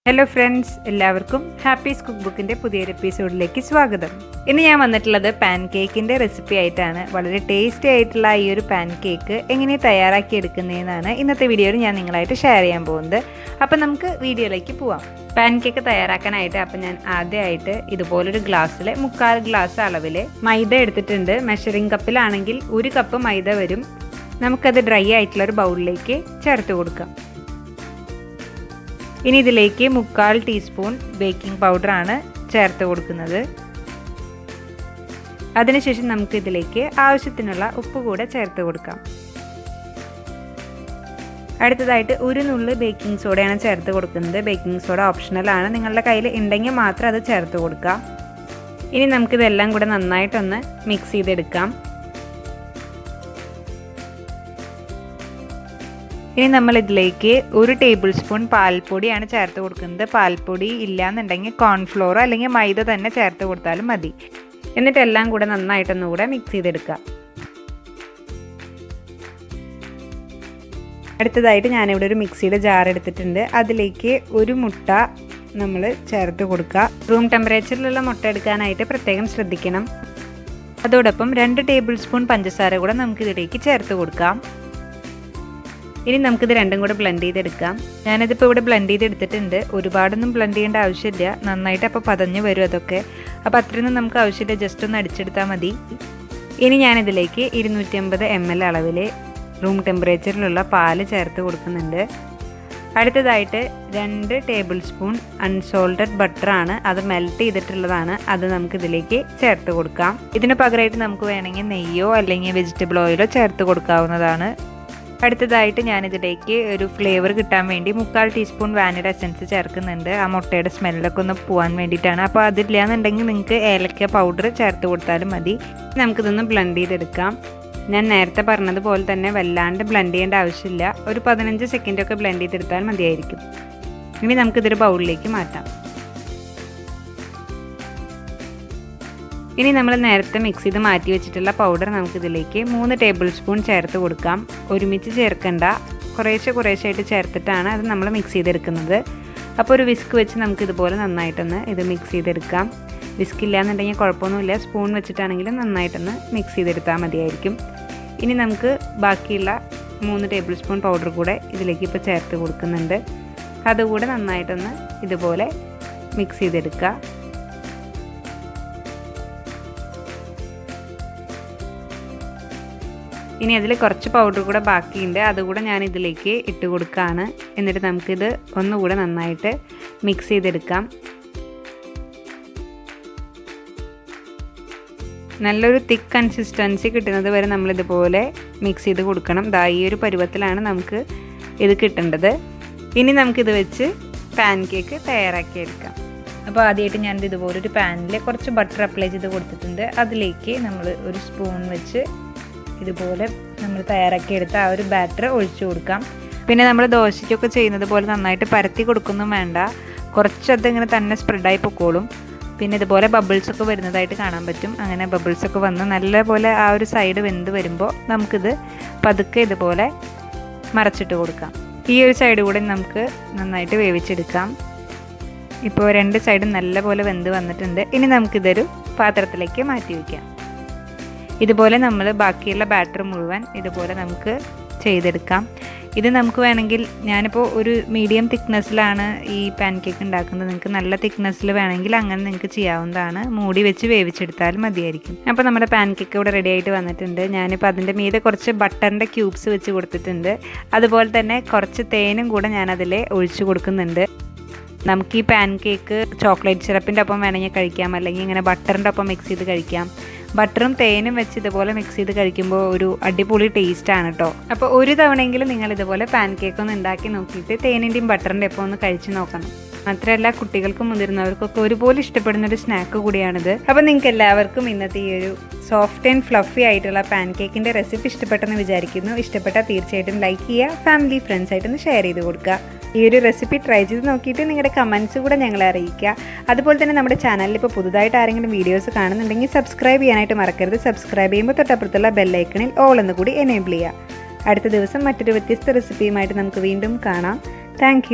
Hello friends, എല്ലാവർക്കും ഹാപ്പീസ് cook ബുക്കിൻ്റെ പുതിയൊരു എപ്പിസോഡിലേക്ക് സ്വാഗതം. ഇന്ന് ഞാൻ വന്നിട്ടുള്ളത് പാൻ കേക്കിൻ്റെ റെസിപ്പി ആയിട്ടാണ്. വളരെ ടേസ്റ്റി ആയിട്ടുള്ള ഈ ഒരു പാൻ കേക്ക് എങ്ങനെ തയ്യാറാക്കി എടുക്കുന്നതെന്നാണ് ഇന്നത്തെ വീഡിയോയിൽ ഞാൻ നിങ്ങളായിട്ട് ഷെയർ ചെയ്യാൻ പോകുന്നത്. അപ്പം നമുക്ക് വീഡിയോയിലേക്ക് പോവാം. പാൻ കേക്ക് തയ്യാറാക്കാനായിട്ട് ഞാൻ ആദ്യമായിട്ട് ഇതുപോലൊരു ഗ്ലാസ്സിൽ 3/4 ഗ്ലാസ് അളവിൽ മൈദ എടുത്തിട്ടുണ്ട്. മെഷറിംഗ് കപ്പിലാണെങ്കിൽ 1 കപ്പ് മൈദ വരും. നമുക്കത് ഡ്രൈ ആയിട്ടുള്ളൊരു ബൗളിലേക്ക് ചേർത്ത് കൊടുക്കാം. ഇനി ഇതിലേക്ക് 3/4 ടീസ്പൂൺ ബേക്കിംഗ് പൗഡറാണ് ചേർത്ത് കൊടുക്കുന്നത്. അതിനുശേഷം നമുക്ക് ഇതിലേക്ക് ആവശ്യത്തിനുള്ള ഉപ്പ് കൂടെ ചേർത്ത് കൊടുക്കാം. അടുത്തതായിട്ട് 1 നുള്ള് ബേക്കിംഗ് സോഡയാണ് ചേർത്ത് കൊടുക്കുന്നത്. ബേക്കിംഗ് സോഡ ഓപ്ഷണലാണ്, നിങ്ങളുടെ കയ്യിൽ ഉണ്ടെങ്കിൽ മാത്രം അത് ചേർത്ത് കൊടുക്കുക. ഇനി നമുക്കിതെല്ലാം കൂടെ നന്നായിട്ടൊന്ന് മിക്സ് ചെയ്തെടുക്കാം. ഇനി നമ്മൾ ഇതിലേക്ക് 1 ടേബിൾ സ്പൂൺ പാൽപ്പൊടിയാണ് ചേർത്ത് കൊടുക്കുന്നത്. പാൽപ്പൊടി ഇല്ലയെന്നുണ്ടെങ്കിൽ കോൺഫ്ലോർ അല്ലെങ്കിൽ മൈദ തന്നെ ചേർത്ത് കൊടുത്താലും മതി. എന്നിട്ട് എല്ലാം കൂടെ നന്നായിട്ടൊന്നുകൂടെ മിക്സ് ചെയ്തെടുക്കുക. അടുത്തതായിട്ട് ഞാനിവിടെ ഒരു മിക്സിയുടെ ജാർ എടുത്തിട്ടുണ്ട്. അതിലേക്ക് 1 മുട്ട നമ്മൾ ചേർത്ത് കൊടുക്കുക. റൂം ടെമ്പറേച്ചറിലുള്ള മുട്ട എടുക്കാനായിട്ട് പ്രത്യേകം ശ്രദ്ധിക്കണം. അതോടൊപ്പം 2 ടേബിൾ സ്പൂൺ പഞ്ചസാര കൂടെ നമുക്കിതിലേക്ക് ചേർത്ത് കൊടുക്കാം. ഇനി നമുക്കിത് രണ്ടും കൂടെ ബ്ലെൻഡ് ചെയ്തെടുക്കാം. ഞാനിതിപ്പോൾ ഇവിടെ ബ്ലെൻഡ് ചെയ്തെടുത്തിട്ടുണ്ട്. ഒരുപാടൊന്നും ബ്ലെൻഡ് ചെയ്യേണ്ട ആവശ്യമില്ല, നന്നായിട്ട് അപ്പോൾ പതഞ്ഞ് വരും അതൊക്കെ. അപ്പോൾ അത്രയൊന്നും നമുക്ക് ആവശ്യമില്ല, ജസ്റ്റ് ഒന്ന് അടിച്ചെടുത്താൽ മതി. ഇനി ഞാനിതിലേക്ക് 250 ml അളവിൽ റൂം ടെമ്പറേച്ചറിലുള്ള പാല് ചേർത്ത് കൊടുക്കുന്നുണ്ട്. അടുത്തതായിട്ട് 2 ടേബിൾ സ്പൂൺ അൺസോൾട്ടഡ് ബട്ടറാണ്, അത് മെൽറ്റ് ചെയ്തിട്ടുള്ളതാണ്. അത് നമുക്കിതിലേക്ക് ചേർത്ത് കൊടുക്കാം. ഇതിന് പകരമായിട്ട് നമുക്ക് വേണമെങ്കിൽ നെയ്യോ അല്ലെങ്കിൽ വെജിറ്റബിൾ ഓയിലോ ചേർത്ത് കൊടുക്കാവുന്നതാണ്. അടുത്തതായിട്ട് ഞാനിതിലേക്ക് ഒരു ഫ്ലേവർ കിട്ടാൻ വേണ്ടി 3/4 ടീസ്പൂൺ വാനില എസൻസ് ചേർക്കുന്നുണ്ട്. ആ മുട്ടയുടെ സ്മെല്ലൊക്കെ ഒന്ന് പോകാൻ വേണ്ടിയിട്ടാണ്. അപ്പോൾ അതില്ലാന്നുണ്ടെങ്കിൽ നിങ്ങൾക്ക് ഏലക്ക പൗഡർ ചേർത്ത് കൊടുത്താലും മതി. നമുക്കിതൊന്ന് ബ്ലെൻഡ് ചെയ്തെടുക്കാം. ഞാൻ നേരത്തെ പറഞ്ഞതുപോലെ തന്നെ വല്ലാണ്ട് ബ്ലെൻഡ് ചെയ്യേണ്ട ആവശ്യമില്ല, ഒരു 15 സെക്കൻഡൊക്കെ ബ്ലെൻഡ് ചെയ്തെടുത്താൽ മതിയായിരിക്കും. ഇനി നമുക്കിതൊരു ബൗളിലേക്ക് മാറ്റാം. ഇനി നമ്മൾ നേരത്തെ മിക്സ് ചെയ്ത് മാറ്റി വെച്ചിട്ടുള്ള പൗഡർ നമുക്കിതിലേക്ക് 3 ടേബിൾ സ്പൂൺ ചേർത്ത് കൊടുക്കാം. ഒരുമിച്ച് ചേർക്കണ്ട, കുറേശ്ശായിട്ട് ചേർത്തിട്ടാണ് അത് നമ്മൾ മിക്സ് ചെയ്തെടുക്കുന്നത്. അപ്പോൾ ഒരു വിസ്ക് വെച്ച് നമുക്കിതുപോലെ നന്നായിട്ടൊന്ന് ഇത് മിക്സ് ചെയ്തെടുക്കാം. വിസ്ക് ഇല്ലയെന്നുണ്ടെങ്കിൽ കുഴപ്പമൊന്നുമില്ല, സ്പൂൺ വെച്ചിട്ടാണെങ്കിലും നന്നായിട്ടൊന്ന് മിക്സ് ചെയ്തെടുത്താൽ മതിയായിരിക്കും. ഇനി നമുക്ക് ബാക്കിയുള്ള 3 ടേബിൾ സ്പൂൺ പൗഡർ കൂടെ ഇതിലേക്ക് ഇപ്പോൾ ചേർത്ത് കൊടുക്കുന്നുണ്ട്. അതുകൂടെ നന്നായിട്ടൊന്ന് ഇതുപോലെ മിക്സ് ചെയ്തെടുക്കുക. ഇനി അതിൽ കുറച്ച് പൗഡർ കൂടെ ബാക്കിയുണ്ട്, അതുകൂടെ ഞാൻ ഇതിലേക്ക് ഇട്ട് കൊടുക്കുകയാണ്. എന്നിട്ട് നമുക്കിത് ഒന്നുകൂടെ നന്നായിട്ട് മിക്സ് ചെയ്തെടുക്കാം. നല്ലൊരു തിക്ക് കൺസിസ്റ്റൻസി കിട്ടുന്നത് വരെ നമ്മളിതുപോലെ മിക്സ് ചെയ്ത് കൊടുക്കണം. ദാ ഈ ഒരു പരുവത്തിലാണ് നമുക്ക് ഇത് കിട്ടേണ്ടത്. ഇനി നമുക്കിത് വെച്ച് പാൻ കേക്ക് തയ്യാറാക്കിയെടുക്കാം. അപ്പോൾ ആദ്യമായിട്ട് ഞാനിത് ഇതുപോലൊരു പാനിൽ കുറച്ച് ബട്ടർ അപ്ലൈ ചെയ്ത് കൊടുത്തിട്ടുണ്ട്. അതിലേക്ക് നമ്മൾ ഒരു സ്പൂൺ വെച്ച് ഇതുപോലെ നമ്മൾ തയ്യാറാക്കിയെടുത്ത ആ ഒരു ബാറ്റർ ഒഴിച്ചു കൊടുക്കാം. പിന്നെ നമ്മൾ ദോശയ്ക്കൊക്കെ ചെയ്യുന്നത് പോലെ നന്നായിട്ട് പരത്തി കൊടുക്കൊന്നും വേണ്ട, കുറച്ചത് ഇങ്ങനെ തന്നെ സ്പ്രെഡായി പൊക്കോളും. പിന്നെ ഇതുപോലെ ബബിൾസൊക്കെ വരുന്നതായിട്ട് കാണാൻ പറ്റും. അങ്ങനെ ബബിൾസൊക്കെ വന്ന് നല്ലപോലെ ആ ഒരു സൈഡ് വെന്ത് വരുമ്പോൾ നമുക്കിത് പതുക്കെ ഇതുപോലെ മറച്ചിട്ട് കൊടുക്കാം. ഈ ഒരു സൈഡ് കൂടെ നമുക്ക് നന്നായിട്ട് വേവിച്ചെടുക്കാം. ഇപ്പോൾ 2 സൈഡും നല്ലപോലെ വെന്ത് വന്നിട്ടുണ്ട്. ഇനി നമുക്കിതൊരു പാത്രത്തിലേക്ക് മാറ്റി വയ്ക്കാം. ഇതുപോലെ നമ്മൾ ബാക്കിയുള്ള ബാറ്റർ മുഴുവൻ ഇതുപോലെ നമുക്ക് ചെയ്തെടുക്കാം. ഇത് നമുക്ക് വേണമെങ്കിൽ, ഞാനിപ്പോൾ ഒരു മീഡിയം തിക്നെസ്സിലാണ് ഈ പാൻ കേക്ക് ഉണ്ടാക്കുന്നത്. നിങ്ങൾക്ക് നല്ല തിക്നെസ്സിൽ വേണമെങ്കിൽ അങ്ങനെ നിങ്ങൾക്ക് ചെയ്യാവുന്നതാണ്. മൂടി വെച്ച് വേവിച്ചെടുത്താൽ മതിയായിരിക്കും. അപ്പോൾ നമ്മുടെ പാൻ കേക്ക് ഇവിടെ റെഡി ആയിട്ട് വന്നിട്ടുണ്ട്. ഞാനിപ്പോൾ അതിൻ്റെ മീതെ കുറച്ച് ബട്ടറിൻ്റെ ക്യൂബ്സ് വെച്ച് കൊടുത്തിട്ടുണ്ട്. അതുപോലെ തന്നെ കുറച്ച് തേനും കൂടെ ഞാനതിൽ ഒഴിച്ചു കൊടുക്കുന്നുണ്ട്. നമുക്ക് ഈ പാൻ കേക്ക് ചോക്ലേറ്റ് സിറപ്പിൻ്റെ ഒപ്പം വേണമെങ്കിൽ കഴിക്കാം, അല്ലെങ്കിൽ ഇങ്ങനെ ബട്ടറിൻ്റെ ഒപ്പം മിക്സ് ചെയ്ത് കഴിക്കാം. ബട്ടറും തേനും വെച്ച് ഇതുപോലെ മിക്സ് ചെയ്ത് കഴിക്കുമ്പോൾ ഒരു അടിപൊളി ടേസ്റ്റാണ് കേട്ടോ. അപ്പോൾ ഒരു തവണയെങ്കിലും നിങ്ങൾ ഇതുപോലെ പാൻ കേക്ക് ഒന്ന് ഉണ്ടാക്കി നോക്കിയിട്ട് തേനിൻ്റെയും ബട്ടറിൻ്റെ ഒപ്പം ഒന്ന് കഴിച്ച് നോക്കണം. മാത്രമല്ല കുട്ടികൾക്കും മുതിർന്നവർക്കൊക്കെ ഒരുപോലെ ഇഷ്ടപ്പെടുന്നൊരു സ്നാക്ക് കൂടിയാണിത്. അപ്പോൾ നിങ്ങൾക്ക് എല്ലാവർക്കും ഇന്നത്തെ ഈ ഒരു സോഫ്റ്റ് ആൻഡ് ഫ്ലഫി ആയിട്ടുള്ള പാൻ കേക്കിൻ്റെ റെസിപ്പി ഇഷ്ടപ്പെട്ടെന്ന് വിചാരിക്കുന്നു. ഇഷ്ടപ്പെട്ടാൽ തീർച്ചയായിട്ടും ലൈക്ക് ചെയ്യുക, ഫാമിലി ഫ്രണ്ട്സായിട്ടൊന്ന് ഷെയർ ചെയ്ത് കൊടുക്കുക. ഈ ഒരു റെസിപ്പി ട്രൈ ചെയ്ത് നോക്കിയിട്ട് നിങ്ങളുടെ കമൻറ്റ്സ് കൂടെ ഞങ്ങളെ അറിയിക്കുക. അതുപോലെ തന്നെ നമ്മുടെ ചാനലിൽ ഇപ്പോൾ പുതുതായിട്ട് ആരെങ്കിലും വീഡിയോസ് കാണുന്നുണ്ടെങ്കിൽ സബ്സ്ക്രൈബ് ചെയ്യാനായിട്ട് മറക്കരുത്. സബ്സ്ക്രൈബ് ചെയ്യുമ്പോൾ തൊട്ടപ്പുറത്തുള്ള ബെല്ലൈക്കണിൽ ഓൾ എന്ന് കൂടി എനേബിൾ ചെയ്യുക. അടുത്ത ദിവസം മറ്റൊരു വ്യത്യസ്ത റെസിപ്പിയുമായിട്ട് നമുക്ക് വീണ്ടും കാണാം. താങ്ക്